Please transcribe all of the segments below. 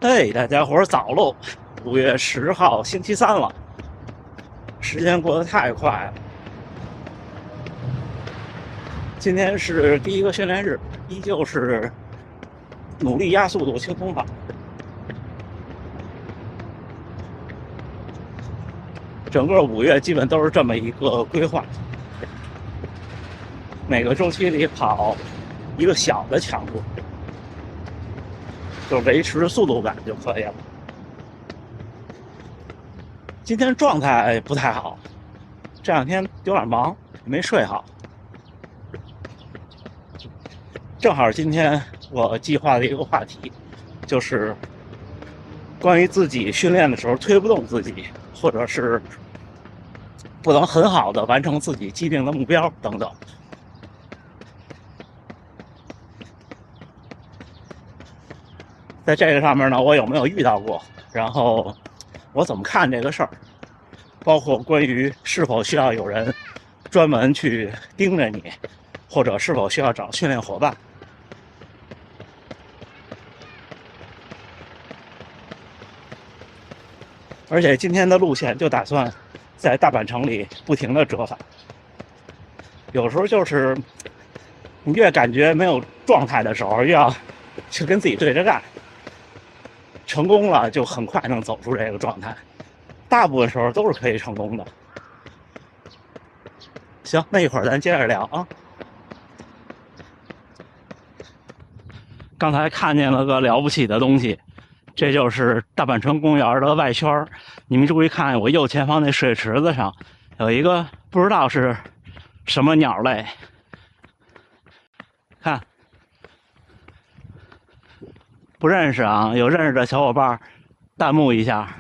嘿，大家伙儿早喽！5月10号，星期三了，时间过得太快了。今天是第一个训练日，依旧是努力压速度轻松跑。整个5月基本都是这么一个规划，每个周期里跑一个小的强度，就维持速度感就可以了。今天状态不太好，这两天有点忙，没睡好。正好今天我计划的一个话题，就是关于自己训练的时候推不动自己，或者是不能很好的完成自己既定的目标等等。在这个上面呢，我有没有遇到过？然后我怎么看这个事儿？包括关于是否需要有人专门去盯着你，或者是否需要找训练伙伴。而且今天的路线就打算在大阪城里不停的折返。有时候就是你越感觉没有状态的时候，越要去跟自己对着干。成功了就很快能走出这个状态，大部分时候都是可以成功的。行，那一会儿咱接着聊啊。刚才看见了个了不起的东西，这就是大阪城公园的外圈。你们注意看，我右前方那水池子上有一个不知道是什么鸟类，看，不认识啊？有认识的小伙伴弹幕一下。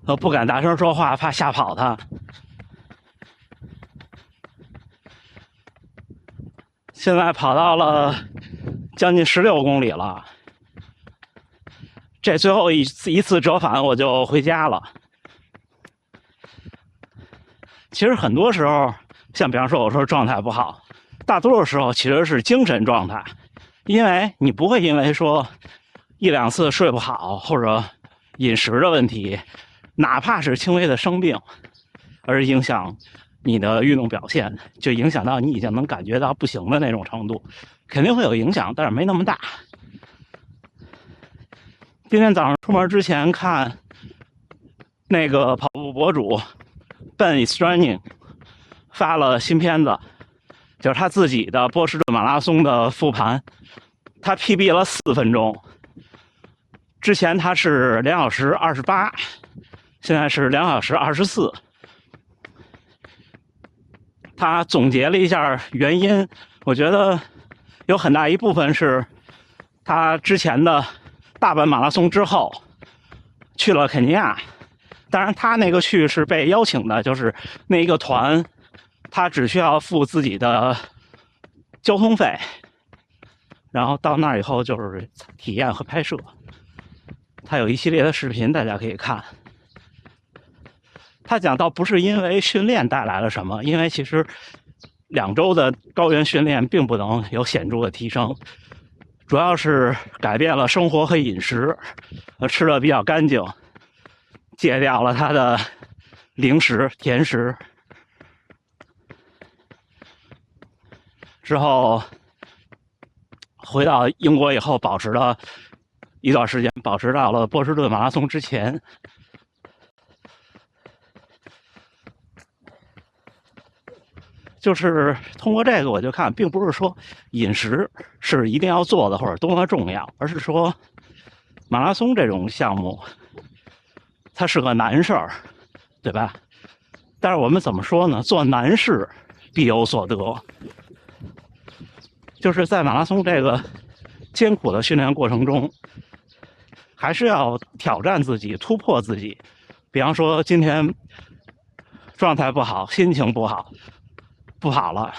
我不敢大声说话，怕吓跑它。现在跑到了将近16公里了，这最后一次折返我就回家了。其实很多时候，像比方说我说状态不好，大多数时候其实是精神状态，因为你不会因为说1、2次睡不好或者饮食的问题，哪怕是轻微的生病，而影响你的运动表现，就影响到你已经能感觉到不行的那种程度，肯定会有影响，但是没那么大。今天早上出门之前看那个跑步博主 Ben is Running 发了新片子，就是他自己的波士顿马拉松的复盘，他 PB 了4分钟，之前他是2小时28，现在是2小时24。他总结了一下原因，我觉得有很大一部分是他之前的大阪马拉松之后去了肯尼亚，当然他那个去是被邀请的，就是那一个团他只需要付自己的交通费，然后到那儿以后就是体验和拍摄。他有一系列的视频大家可以看。他讲到不是因为训练带来了什么，因为其实2周的高原训练并不能有显著的提升，主要是改变了生活和饮食，吃的比较干净，戒掉了他的零食甜食，之后回到英国以后保持了一段时间，保持到了波士顿马拉松之前。就是通过这个我就看，并不是说饮食是一定要做的或者多么重要，而是说马拉松这种项目它是个难事儿，对吧？但是我们怎么说呢？做难事必有所得，就是在马拉松这个艰苦的训练过程中，还是要挑战自己，突破自己。比方说今天状态不好，心情不好，不跑了，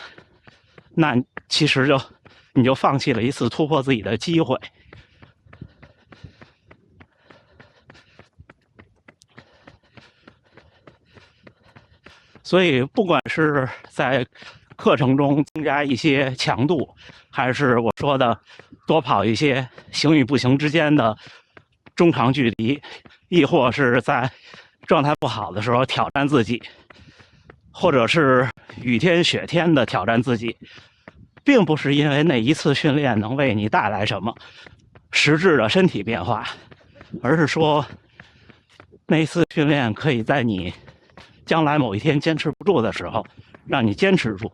那其实你就放弃了一次突破自己的机会。所以不管是在课程中增加一些强度，还是我说的多跑一些行与步行之间的中长距离，亦或是在状态不好的时候挑战自己，或者是雨天雪天的挑战自己，并不是因为那一次训练能为你带来什么实质的身体变化，而是说那一次训练可以在你将来某一天坚持不住的时候让你坚持住，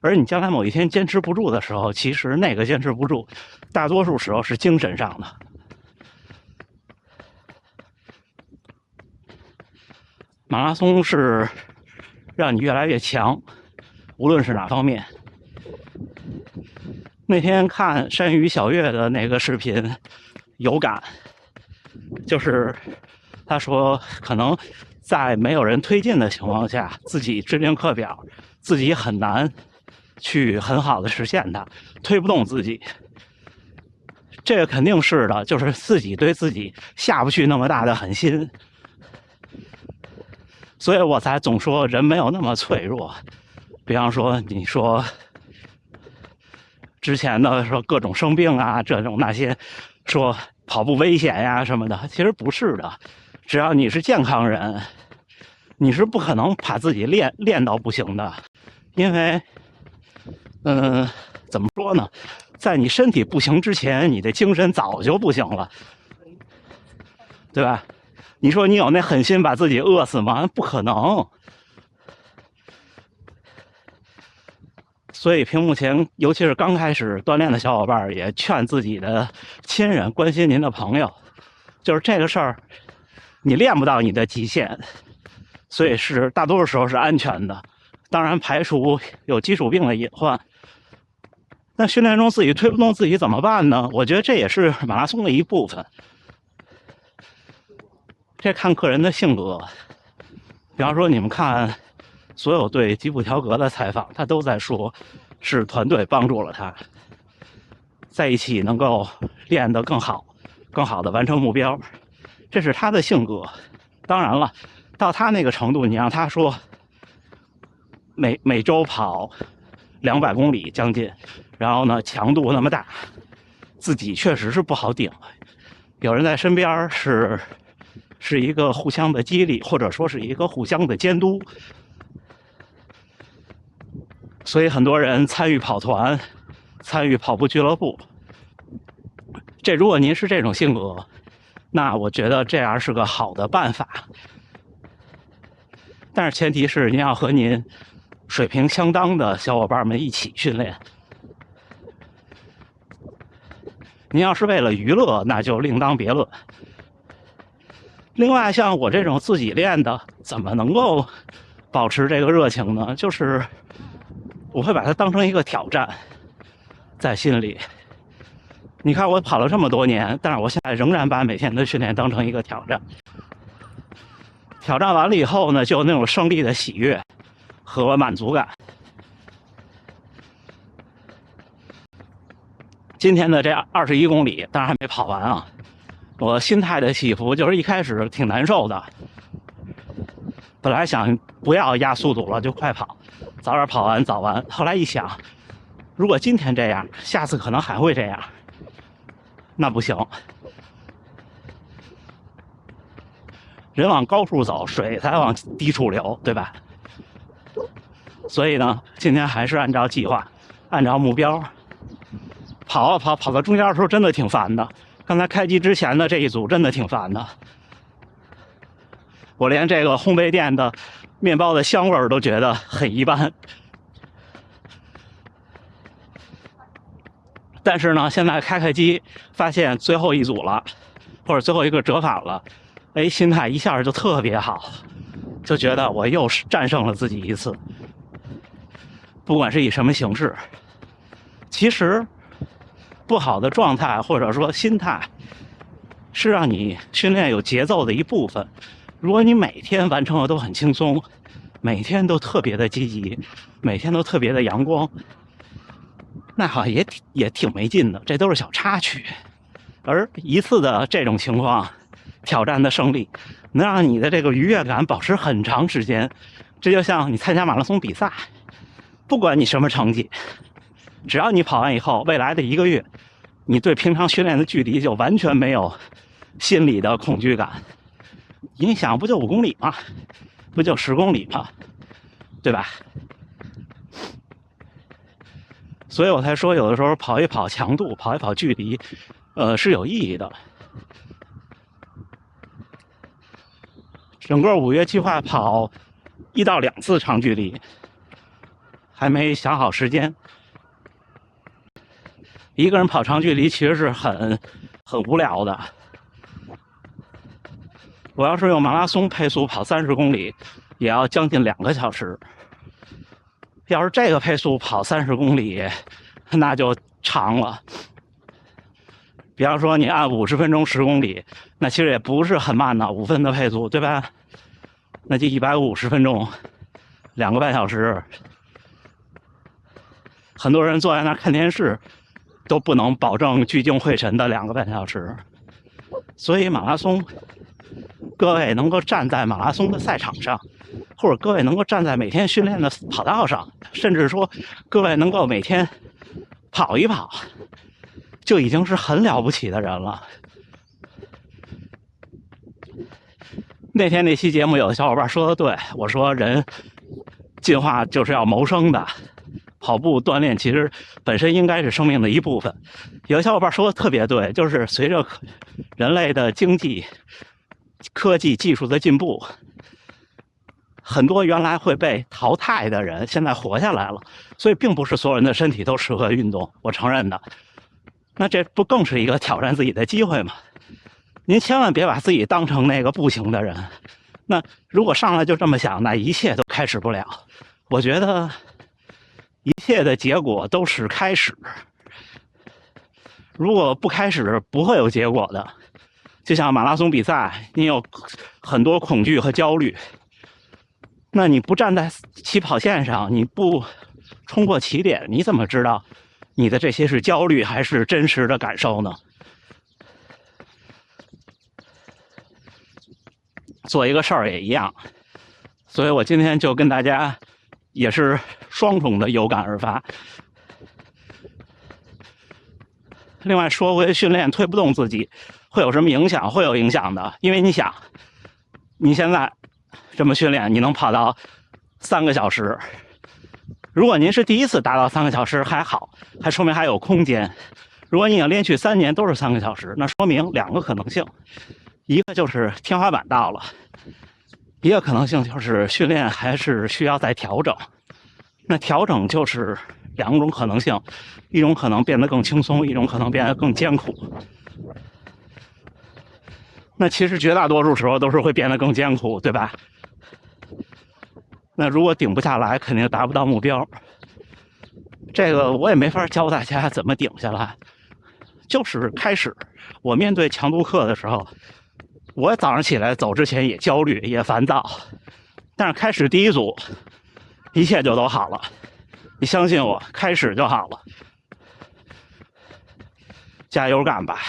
而你将来某一天坚持不住的时候，其实那个坚持不住大多数时候是精神上的。马拉松是让你越来越强，无论是哪方面。那天看山鱼小月的那个视频有感，就是他说可能在没有人推进的情况下，自己制定课表，自己很难去很好的实现它，推不动自己。这个肯定是的，就是自己对自己下不去那么大的狠心，所以我才总说人没有那么脆弱。比方说你说之前的说各种生病啊，这种那些说跑步危险呀什么的，其实不是的。只要你是健康人，你是不可能把自己练到不行的，因为怎么说呢，在你身体不行之前，你的精神早就不行了，对吧？你说你有那狠心把自己饿死吗？不可能。所以屏幕前，尤其是刚开始锻炼的小伙伴，也劝自己的亲人、关心您的朋友，就是这个事儿，你练不到你的极限，所以是大多数时候是安全的。当然排除有基础病的隐患。那训练中自己推不动自己怎么办呢？我觉得这也是马拉松的一部分。这看个人的性格。比方说，你们看所有对吉普条格的采访，他都在说是团队帮助了他，在一起能够练得更好，更好的完成目标，这是他的性格。当然了，到他那个程度，你让他说每周跑200公里将近，然后呢强度那么大，自己确实是不好顶。有人在身边是一个互相的激励，或者说是一个互相的监督。所以很多人参与跑团，参与跑步俱乐部。这如果您是这种性格，那我觉得这样是个好的办法。但是前提是您要和您水平相当的小伙伴们一起训练。您要是为了娱乐，那就另当别论。另外，像我这种自己练的，怎么能够保持这个热情呢？就是我会把它当成一个挑战，在心里。你看我跑了这么多年，但是我现在仍然把每天的训练当成一个挑战。挑战完了以后呢，就有那种胜利的喜悦和满足感。今天的这21公里，当然还没跑完啊。我心态的起伏就是一开始挺难受的，本来想不要压速度了，就快跑，早点跑完早完。后来一想，如果今天这样，下次可能还会这样，那不行。人往高处走，水才往低处流，对吧？所以呢，今天还是按照计划，按照目标跑啊跑，跑到中间的时候真的挺烦的。刚才开机之前的这一组真的挺烦的，我连这个烘焙店的面包的香味都觉得很一般。但是呢，现在开机发现最后一组了，或者最后一个折返了，哎，心态一下就特别好，就觉得我又战胜了自己一次。不管是以什么形式，其实不好的状态或者说心态是让你训练有节奏的一部分。如果你每天完成的都很轻松，每天都特别的积极，每天都特别的阳光，那好像也挺没劲的，这都是小插曲。而一次的这种情况挑战的胜利，能让你的这个愉悦感保持很长时间，这就像你参加马拉松比赛，不管你什么成绩，只要你跑完以后，未来的1个月，你对平常训练的距离就完全没有心理的恐惧感。你想，不就5公里吗？不就10公里吗？对吧？所以我才说，有的时候跑一跑强度，跑一跑距离，是有意义的。整个5月计划跑1到2次长距离，还没想好时间。一个人跑长距离其实是很无聊的。我要是用马拉松配速跑30公里，也要将近2个小时。要是这个配速跑30公里，那就长了。比方说你按50分钟10公里，那其实也不是很慢的，5分的配速，对吧？那就150分钟，2个半小时。很多人坐在那看电视，都不能保证聚精会神的2个半小时。所以马拉松，各位能够站在马拉松的赛场上，或者各位能够站在每天训练的跑道上，甚至说各位能够每天跑一跑，就已经是很了不起的人了。那天那期节目，有的小伙伴说的对，我说人进化就是要谋生的，跑步锻炼其实本身应该是生命的一部分。有的小伙伴说的特别对，就是随着人类的经济、科技、技术的进步，很多原来会被淘汰的人现在活下来了，所以并不是所有人的身体都适合运动，我承认的。那这不更是一个挑战自己的机会吗？您千万别把自己当成那个不行的人。那如果上来就这么想，那一切都开始不了。我觉得一切的结果都是开始，如果不开始，不会有结果的。就像马拉松比赛，你有很多恐惧和焦虑，那你不站在起跑线上，你不冲过起点，你怎么知道你的这些是焦虑还是真实的感受呢？做一个事儿也一样，所以我今天就跟大家也是双重的有感而发。另外说回训练推不动自己会有什么影响？会有影响的，因为你想，你现在这么训练，你能跑到3个小时。如果您是第一次达到3个小时还好，还说明还有空间。如果你已经连续3年都是3个小时，那说明2个可能性。一个就是天花板到了，一个可能性就是训练还是需要再调整。那调整就是2种可能性，一种可能变得更轻松，一种可能变得更艰苦。那其实绝大多数时候都是会变得更艰苦，对吧？那如果顶不下来，肯定达不到目标。这个我也没法教大家怎么顶下来，就是开始。我面对强度课的时候，我早上起来走之前也焦虑也烦躁，但是开始第一组，一切就都好了。你相信我，开始就好了，加油干吧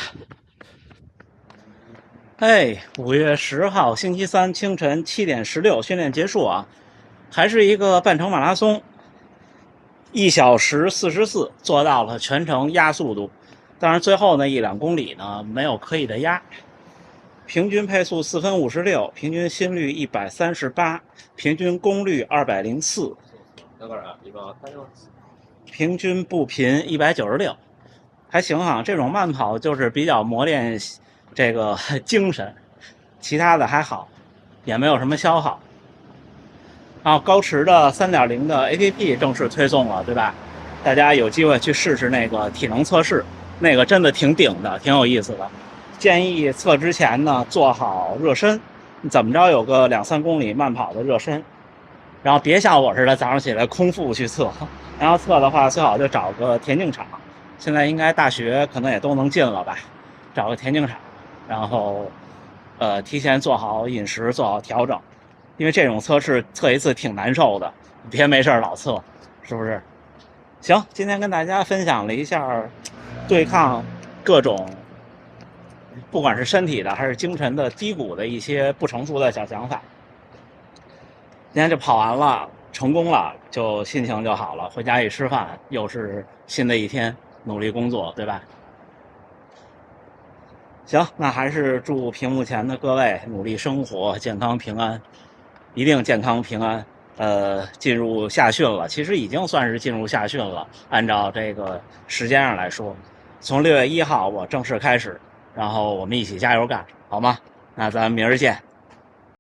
！5月10号星期三清晨7点16训练结束啊，还是一个半程马拉松，1小时44做到了全程压速度，当然最后那1-2公里呢没有刻意的压。平均配速4分56，平均心率138，平均功率204，平均步频196，还行哈。这种慢跑就是比较磨练这个精神，其他的还好，也没有什么消耗。高驰的3.0的 APP 正式推送了，对吧？大家有机会去试试那个体能测试，那个真的挺顶的，挺有意思的。建议测之前呢做好热身，怎么着有个2-3公里慢跑的热身，然后别像我似的早上起来空腹去测，然后测的话最好就找个田径场，现在应该大学可能也都能进了吧，找个田径场，然后提前做好饮食，做好调整，因为这种测试测一次挺难受的，别没事老测，是不是？行，今天跟大家分享了一下对抗各种不管是身体的还是精神的低谷的一些不成熟的小想法。今天就跑完了，成功了，就心情就好了。回家一吃饭，又是新的一天，努力工作，对吧？行，那还是祝屏幕前的各位努力生活，健康平安，一定健康平安。进入夏训了，其实已经算是进入夏训了。按照这个时间上来说，从6月1号我正式开始，然后我们一起加油干，好吗？那咱明儿见。